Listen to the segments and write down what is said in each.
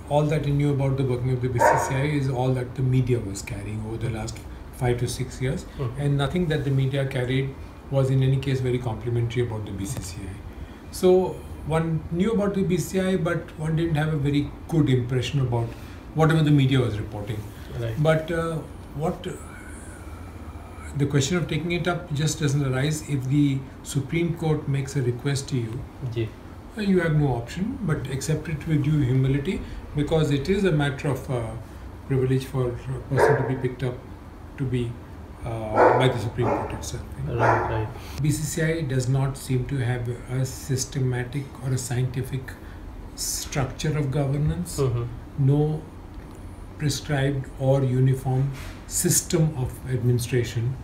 all that I knew about the working of the BCCI is all that the media was carrying over the last 5 to 6 years, and nothing that the media carried was in any case very complimentary about the BCCI. So one knew about the BCCI, but one didn't have a very good impression about whatever the media was reporting. Right. But the question of taking it up just doesn't arise if the Supreme Court makes a request to you. Yeah. You have no option but accept it with due humility, because it is a matter of privilege for a person to be picked up to be by the Supreme Court itself. Right. BCCI does not seem to have a systematic or a scientific structure of governance, no prescribed or uniform system of administration,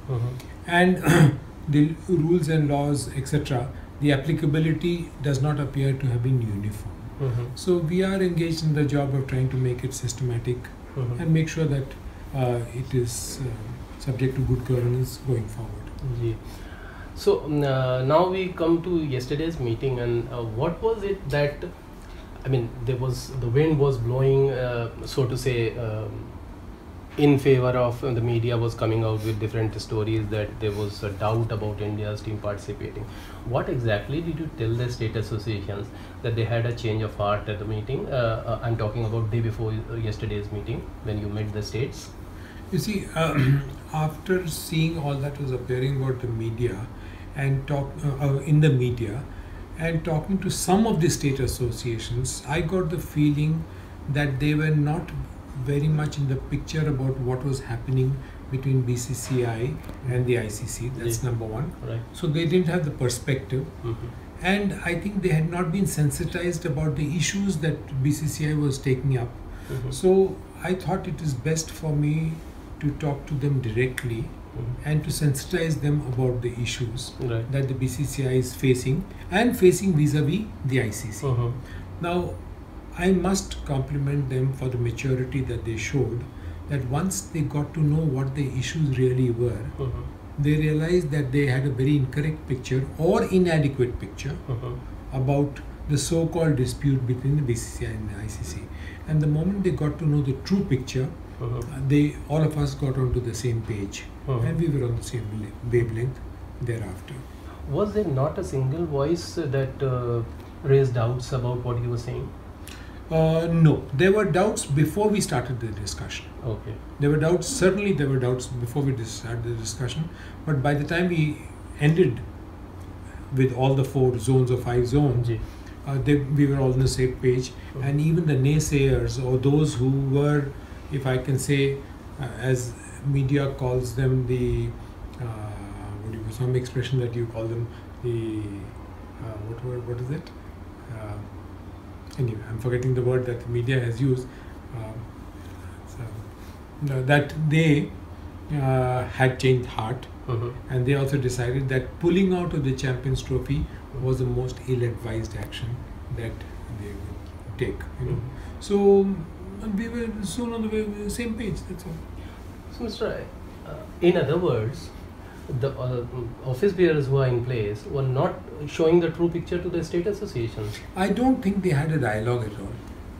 and the rules and laws, etc., the applicability does not appear to have been uniform. So we are engaged in the job of trying to make it systematic and make sure that it is subject to good governance going forward. Yeah. So now we come to yesterday's meeting, and what was it that, I mean, the wind was blowing, so to say, in favor of the media was coming out with different stories that there was a doubt about India's team participating. What exactly did you tell the state associations that they had a change of heart at the meeting? I'm talking about day before yesterday's meeting when you met the states. You see, after seeing all that was appearing about the media and in the media and talking to some of the state associations, I got the feeling that they were not very much in the picture about what was happening between BCCI and the ICC. That's number one. Right. So they didn't have the perspective. And I think they had not been sensitized about the issues that BCCI was taking up. So I thought it is best for me to talk to them directly and to sensitize them about the issues that the BCCI is facing and facing vis-a-vis the ICC. Now, I must compliment them for the maturity that they showed, that once they got to know what the issues really were, they realized that they had a very incorrect picture or inadequate picture about the so-called dispute between the BCCI and the ICC. And the moment they got to know the true picture, all of us got onto the same page, and we were on the same wavelength thereafter. Was there not a single voice that raised doubts about what he was saying? No, there were doubts before we started the discussion. Okay. There were doubts, certainly there were doubts before we started the discussion, but by the time we ended with all the 4 zones or 5 zones, we were all on the same page, and even the naysayers or those who were, if I can say, as media calls them, the some expression that you call them, the what is it? Anyway, I'm forgetting the word that the media has used. That they had changed heart, and they also decided that pulling out of the Champions Trophy was the most ill-advised action that they would take. So we were soon on the same page. That's all. So, Mr. Rai, in other words, the office bearers who are in place were not showing the true picture to the state associations. I don't think they had a dialogue at all.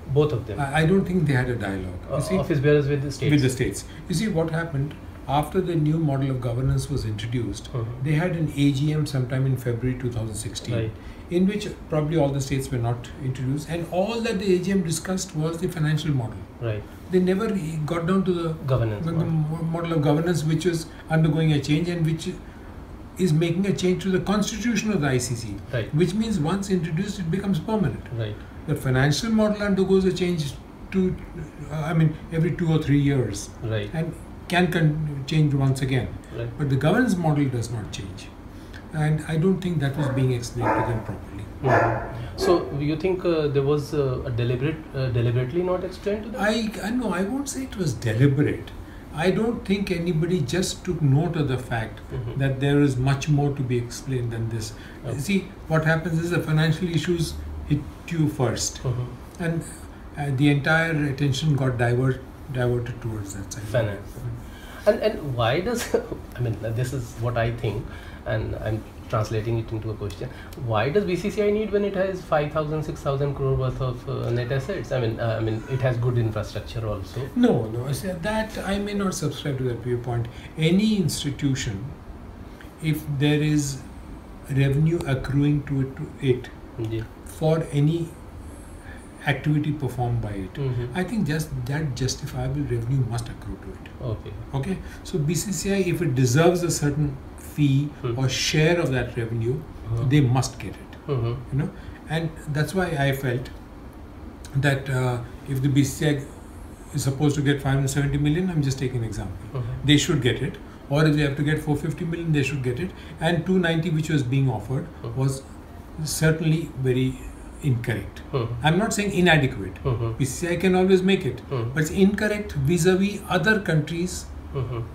Both of them? I don't think they had a dialogue. Office bearers with the states? With the states. You see, what happened, after the new model of governance was introduced, they had an AGM sometime in February 2016, in which probably all the states were not introduced, and all that the AGM discussed was the financial model. Right. They never got down to the governance model of governance, which is undergoing a change and which is making a change to the constitution of the ICC. Right. Which means once introduced, it becomes permanent. Right. The financial model undergoes a change to, every 2 or 3 years. Right. And can change once again. Right. But the governance model does not change. And I don't think that was being explained to them properly. So you think there was a deliberately not explained to them? I won't say it was deliberate. I don't think anybody just took note of the fact that there is much more to be explained than this. See, what happens is the financial issues hit you first, and the entire attention got diverted towards that side. Finance. And why does, this is what I think, and I'm translating it into a question, why does BCCI need when it has 5,000, 6,000 crore worth of net assets? I mean, it has good infrastructure also. No. That I may not subscribe to that viewpoint. Any institution, if there is revenue accruing to it Yeah. for any activity performed by it, Mhm. I think just that justifiable revenue must accrue to it. Okay. Okay, so BCCI, if it deserves a certain fee or share of that revenue, they must get it. Mhm. You know, and that's why I felt that if the BCCI is supposed to get 570 million, I'm just taking an example, they should get it. Or if they have to get 450 million, they should get it. And 290, which was being offered, was certainly very incorrect. I'm not saying inadequate. BCCI can always make it, but it's incorrect vis-a-vis other countries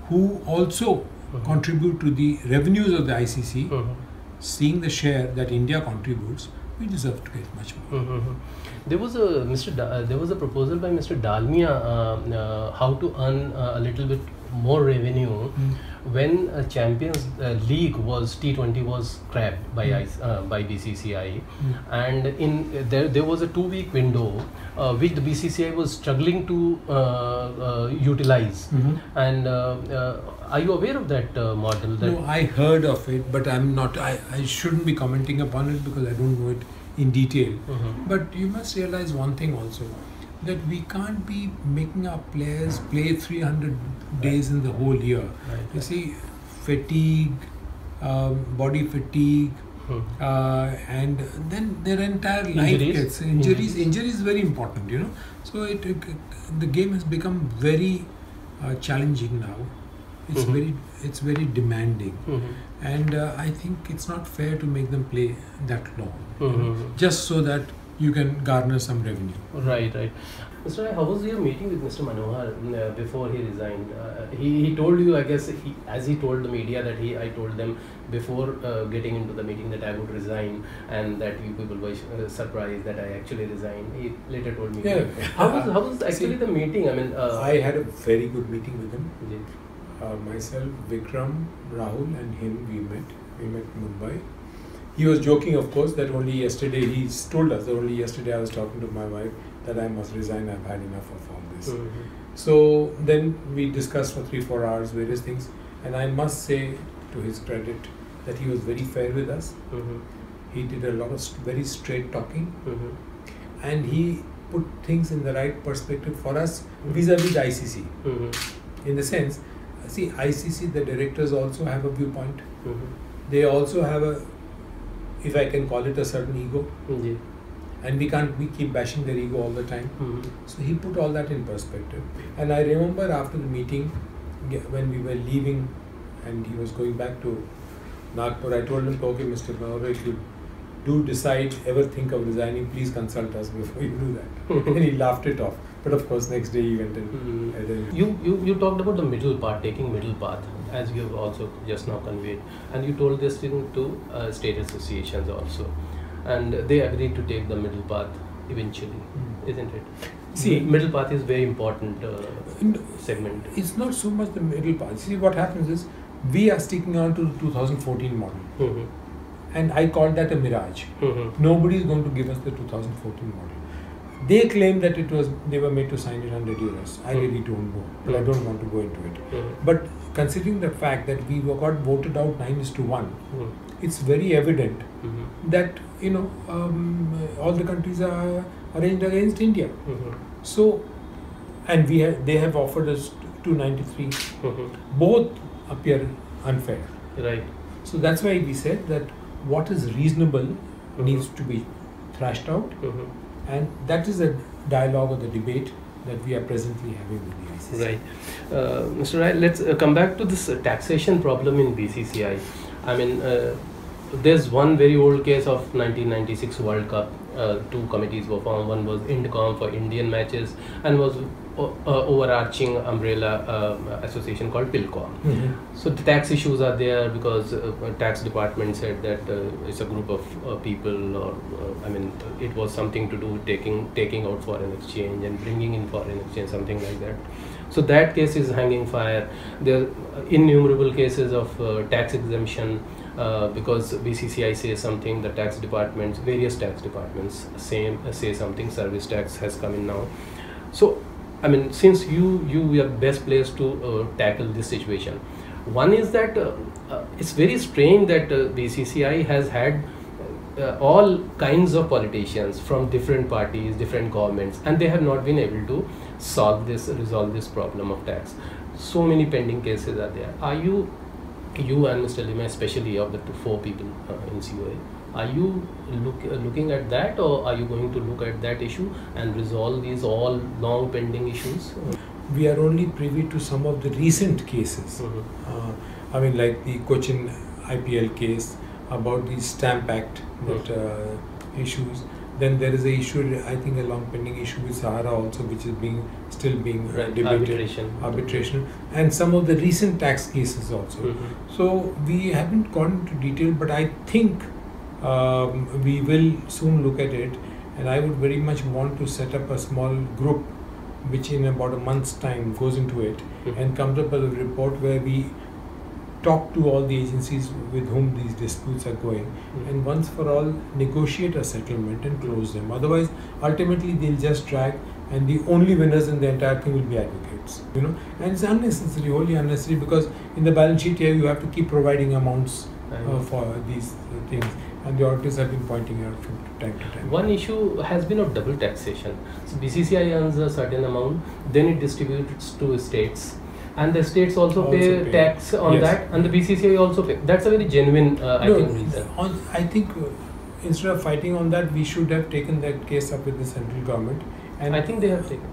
who also contribute to the revenues of the ICC. Seeing the share that India contributes, we deserve to get much more. There was a proposal by Mr. Dalmia how to earn a little bit more revenue when a Champions League was T20 was scrapped by by BCCI, and there was a 2-week window which the BCCI was struggling to utilize. And are you aware of that model? No, I heard of it, but I'm not. I shouldn't be commenting upon it because I don't know it in detail. But you must realize one thing also, that we can't be making our players play 300 days in the whole year. You see, fatigue, body fatigue, and then their entire life gets injuries. Injuries is very important, you know. So the game has become very challenging now. It's very demanding, and I think it's not fair to make them play that long, just so that you can garner some revenue. Right. Mr. Rai, how was your meeting with Mr. Manohar before he resigned? He told you, I guess, as he told the media that I told them before getting into the meeting that I would resign, and that you people were surprised that I actually resigned. He later told me. Yeah. How was actually the meeting? I mean, I had a very good meeting with him. Yeah. Myself, Vikram, Rahul, and him, we met in Mumbai. He was joking, of course, that only yesterday, he told us that only yesterday I was talking to my wife that I must resign, I've had enough of all this. So then we discussed for 3-4 hours various things, and I must say to his credit that he was very fair with us. He did a lot of very straight talking, and he put things in the right perspective for us vis-a-vis the ICC. In the sense, see, ICC, the directors also have a viewpoint. They also have a, if I can call it, a certain ego. And we can't keep bashing their ego all the time. So he put all that in perspective. And I remember after the meeting, when we were leaving and he was going back to Nagpur, I told him, okay, Mr. Manohar, if you do decide, ever think of resigning, please consult us before you do that. And he laughed it off. But of course, next day he went and... You talked about the middle path, taking middle path, as you have also just now conveyed. And you told this thing to state associations also. And they agreed to take the middle path eventually, isn't it? See, middle path is very important segment. It's not so much the middle path. See, what happens is, we are sticking on to the 2014 model. And I called that a mirage. Nobody is going to give us the 2014 model. They claim that they were made to sign it 100 euros. I really don't know, but I don't want to go into it. But considering the fact that we got voted out 9:1, it's very evident that all the countries are arranged against India. So, and they have offered us 293. Both appear unfair. Right. So that's why we said that what is reasonable needs to be thrashed out. And that is a dialogue or the debate that we are presently having with the ICC. Right. Mr. Rai, let's come back to this taxation problem in BCCI. I mean, there's one very old case of 1996 World Cup. 2 committees were formed. One was INDCOM for Indian matches, and was overarching umbrella association called PILCOM. So the tax issues are there because tax department said that it's a group of people, or it was something to do with taking out foreign exchange and bringing in foreign exchange, something like that. So that case is hanging fire. There are innumerable cases of tax exemption because BCCI says something, the tax departments, various tax departments say something, service tax has come in now. So I mean, since you are best placed to tackle this situation. One is that it's very strange that BCCI has had all kinds of politicians from different parties, different governments, and they have not been able to resolve this problem of tax. So many pending cases are there. Are you and Mr. Lima, especially of the four people in CoA, are you looking at that, or are you going to look at that issue and resolve these all long pending issues? We are only privy to some of the recent cases. I mean, like the Cochin IPL case about the Stamp Act that issues. Then there is a issue, I think a long pending issue with Sahara also, which is still being debated. Arbitration. And some of the recent tax cases also. So we haven't gone into detail, but I think we will soon look at it, and I would very much want to set up a small group which in about a month's time goes into it and comes up with a report where we talk to all the agencies with whom these disputes are going, and once for all negotiate a settlement and close them. Otherwise, ultimately they'll just drag, and the only winners in the entire thing will be advocates. And it's unnecessary, wholly unnecessary, because in the balance sheet here you have to keep providing amounts for these things, and the auditors have been pointing out from time to time. One issue has been of double taxation. So BCCI earns a certain amount, then it distributes to states, and the states also pay tax on that, and the BCCI also pay. That's a very genuine, I think, reason. I think instead of fighting on that, we should have taken that case up with the central government. And I think they have taken.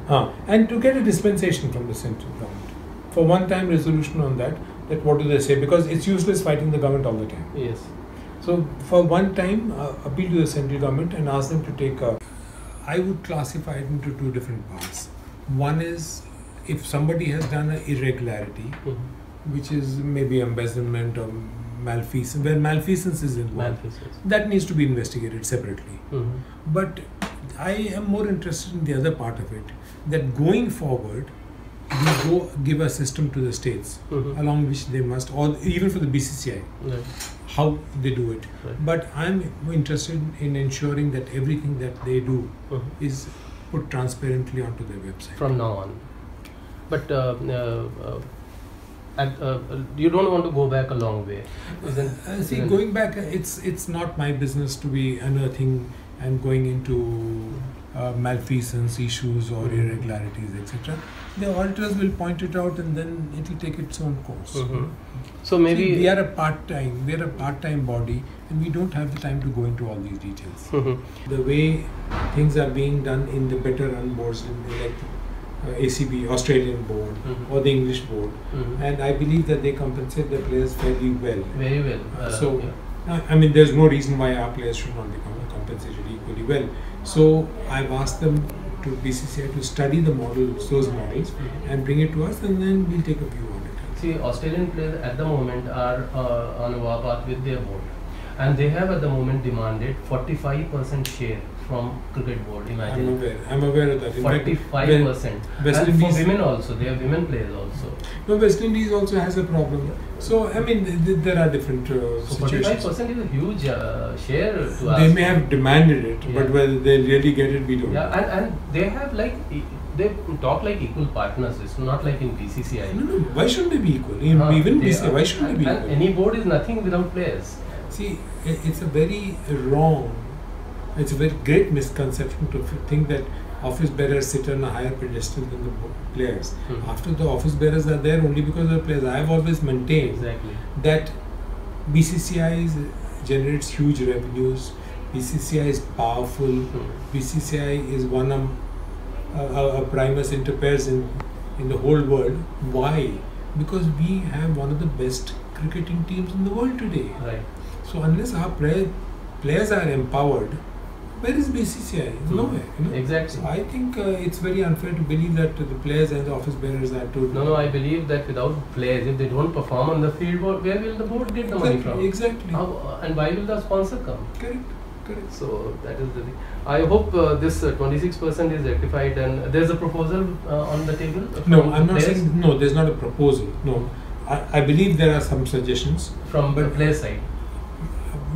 And to get a dispensation from the central government for one-time resolution on that what do they say? Because it's useless fighting the government all the time. Yes. So for one time, appeal to the central government and ask them to take I would classify it into two different parts. One is, if somebody has done an irregularity, which is maybe embezzlement or malfeasance, where malfeasance is involved, that needs to be investigated separately. But I am more interested in the other part of it, that going forward, we go give a system to the states along which they must, or even for the BCCI, how they do it. But I'm interested in ensuring that everything that they do is put transparently onto their website. From now on. But you don't want to go back a long way. Going back, it's not my business to be unearthing and going into malfeasance issues or irregularities, etc. The auditors will point it out, and then it will take its own course. So maybe we are a part-time body, and we don't have the time to go into all these details. The way things are being done in the better run boards, like ACB, Australian board, or the English board, and I believe that they compensate the players fairly well. Very well. I mean, there's no reason why our players should not be compensated equally well. So I've asked them to BCCI to study those models, and bring it to us, and then we'll take a view on it. See, Australian players at the moment are on a warpath with their board, and they have at the moment demanded 45% share from cricket board. Imagine. I'm aware of that. 45%. And for women also, they have women players also. No, West Indies also has a problem. So I mean, there are different situations. 45% is a huge share to us. They may have demanded it, but whether they really get it, we don't know. And they have they talk like equal partners. It's not like in BCCI. No. Why shouldn't they be equal? Even BCCI, why shouldn't they be equal? Any board is nothing without players. See, it's a very great misconception to think that office bearers sit on a higher pedestal than the players. After the office bearers are there only because of the players. I have always maintained that BCCI generates huge revenues. BCCI is powerful. BCCI is one of a primus inter pares in the whole world. Why? Because we have one of the best cricketing teams in the world today. So unless our players are empowered, where is BCCI? Nowhere. Exactly. So I think it's very unfair to believe that the players and the office bearers are too. No, I believe that without players, if they don't perform on the field, where will the board get the money from? Exactly. And why will the sponsor come? Correct. So that is the thing. I hope this 26% is rectified, and there's a proposal on the table. No, I'm not saying no. There's not a proposal. No, I believe there are some suggestions from the player side.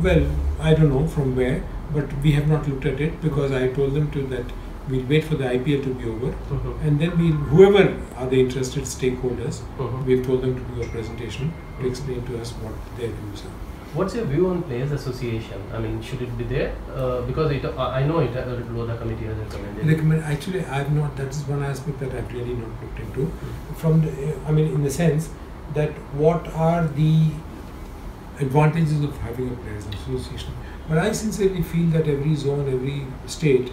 Well, I don't know from where, but we have not looked at it because I told them that we'll wait for the IPL to be over, and then whoever are the interested stakeholders, we've told them to do a presentation to explain to us what their views are. What's your view on Players Association? I mean, should it be there? Because I know Lodha committee has recommended. Actually, I've not. That is one aspect that I've really not looked into. In the sense that what are the advantages of having a Players Association? But I sincerely feel that every zone, every state,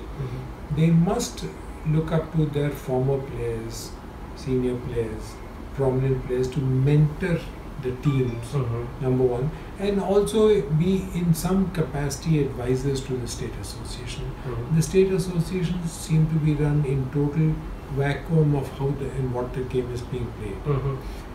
they must look up to their former players, senior players, prominent players to mentor the teams, number one, and also be in some capacity advisors to the state association. The state associations seem to be run in total vacuum of how and what the game is being played,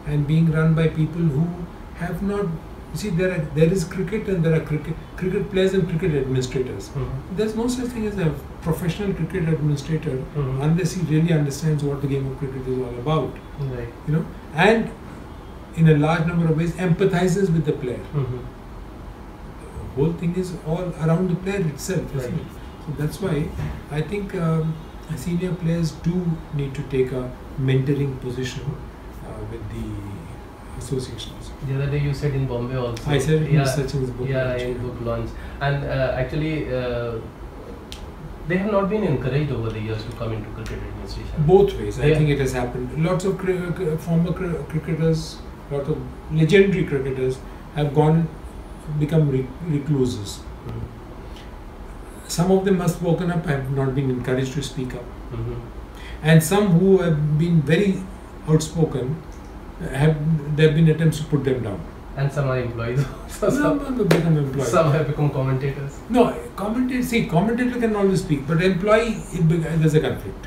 and being run by people who have not. See, there is cricket and there are cricket players and cricket administrators. There's no such thing as a professional cricket administrator unless he really understands what the game of cricket is all about. Right. And in a large number of ways empathizes with the player. The whole thing is all around the player itself, isn't it? So that's why I think senior players do need to take a mentoring position with the associations. The other day you said in Bombay also. I said in Sachin's book. In book launch. And actually, they have not been encouraged over the years to come into cricket administration. Both ways, I think it has happened. Lots of former cricketers, lots of legendary cricketers have become recluses. Some of them have spoken up, have not been encouraged to speak up. And some who have been very outspoken, there have been attempts to put them down. And some are employees. Some have become employees. Some have become commentators. No, commentator can always speak, but employee, there's a conflict.